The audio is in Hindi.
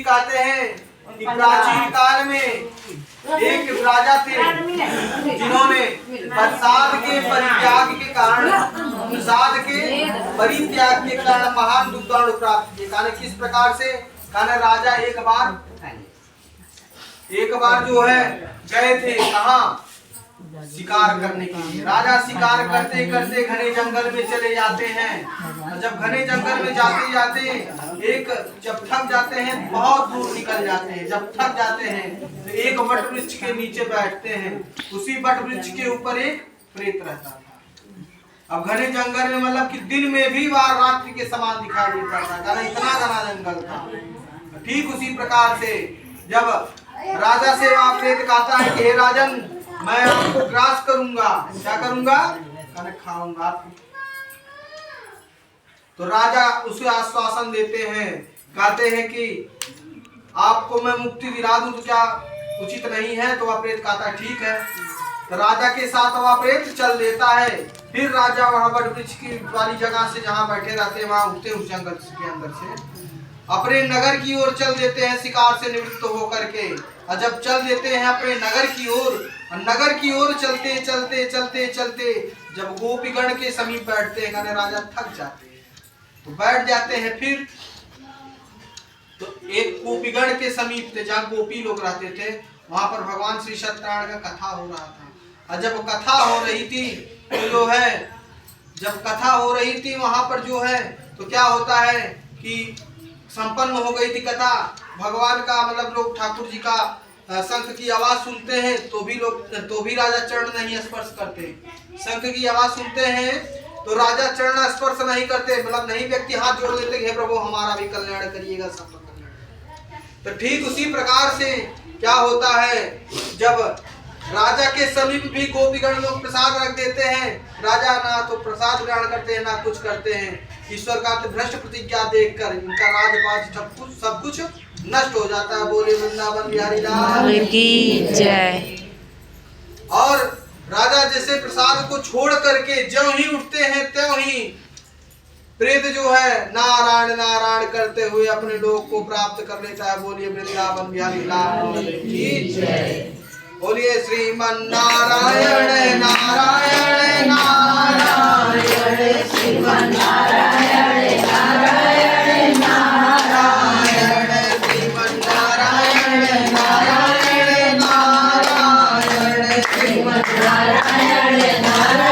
जी कहते हैं कि प्राचीन काल में एक राजा थे जिन्होंने प्रसाद के परित्याग के कारण महान दुख दंड प्राप्त किए। कारण किस प्रकार से? कारण राजा एक बार जो है गए थे कहाँ? शिकार करने के लिए। राजा शिकार करते करते घने जंगल में चले जाते हैं। जब घने जंगल में जाते जाते जब थक जाते हैं, बहुत दूर निकल जाते हैं। जब थक जाते हैं तो एक वट वृक्ष के नीचे बैठते हैं। उसी वट वृक्ष के ऊपर एक प्रेत रहता था। अब घने जंगल में मतलब कि दिन में भी वह रात्रि के समान दिखाई देता था, कारण इतना घना जंगल था। ठीक उसी प्रकार से जब राजा से वह प्रेत कहता है कि हे राजन, मैं आपको ग्रास करूंगा। क्या करूंगा? खाना खाऊंगा आपको। तो राजा उसे आश्वासन देते हैं, कहते हैं कि आपको मैं मुक्ति दिला दूं तो क्या उचित नहीं है? तो वह प्रेत कहता है ठीक है। तो राजा के साथ वह प्रेत चल देता है। फिर राजा वहां वट वृक्ष की वाली जगह से जहां बैठे रहते हैं वहां उठते उस जंगल के अंदर से अपने नगर की ओर चल देते हैं, शिकार से निवृत्त होकर के। और जब चल देते हैं अपने नगर की ओर चलते चलते चलते चलते जब गोपीगण के समीप बैठते हैं, कहने राजा थक जाते हैं तो बैठ जाते हैं। फिर तो एक गोपीगण के समीप थे जहाँ गोपी लोग रहते थे, वहां पर भगवान श्री सत्यनारायण का कथा हो रहा था। और जब कथा हो रही थी तो जो है जब कथा हो रही थी वहां पर जो है तो क्या होता है कि संपन्न हो गई थी कथा। भगवान का मतलब लोग ठाकुर जी का शंख की आवाज सुनते हैं तो भी राजा चरण नहीं स्पर्श करते। शंख की आवाज सुनते हैं तो राजा चरण स्पर्श नहीं करते, मतलब नहीं व्यक्ति हाथ जोड़ देते हे प्रभु हमारा भी कल्याण करिएगा, सबका कल्याण। तो ठीक उसी प्रकार से क्या होता है, जब राजा के समीप भी गोपीगण लोग प्रसाद रख देते हैं, राजा ना तो प्रसाद ग्रहण करते हैं ना कुछ करते हैं। ईश्वर का भ्रष्ट प्रतिज्ञा देखकर इनका राजपाट सब कुछ नष्ट हो जाता है। बोले वृंदावन बिहारी लाल की जय। और राजा जैसे प्रसाद को छोड़ करके ज्यों ही उठते हैं त्यों ही प्रेत जो है नारायण नारायण करते हुए अपने लोक को प्राप्त कर लेता है। बोलिए वृंदावन बिहारी लाल की जय। बोलिए श्रीमन नारायण नारायण नारायण श्रीमन नारायण नारायण नारायण श्रीमन नारायण नारायण नारायण श्रीमन नारायण नारायण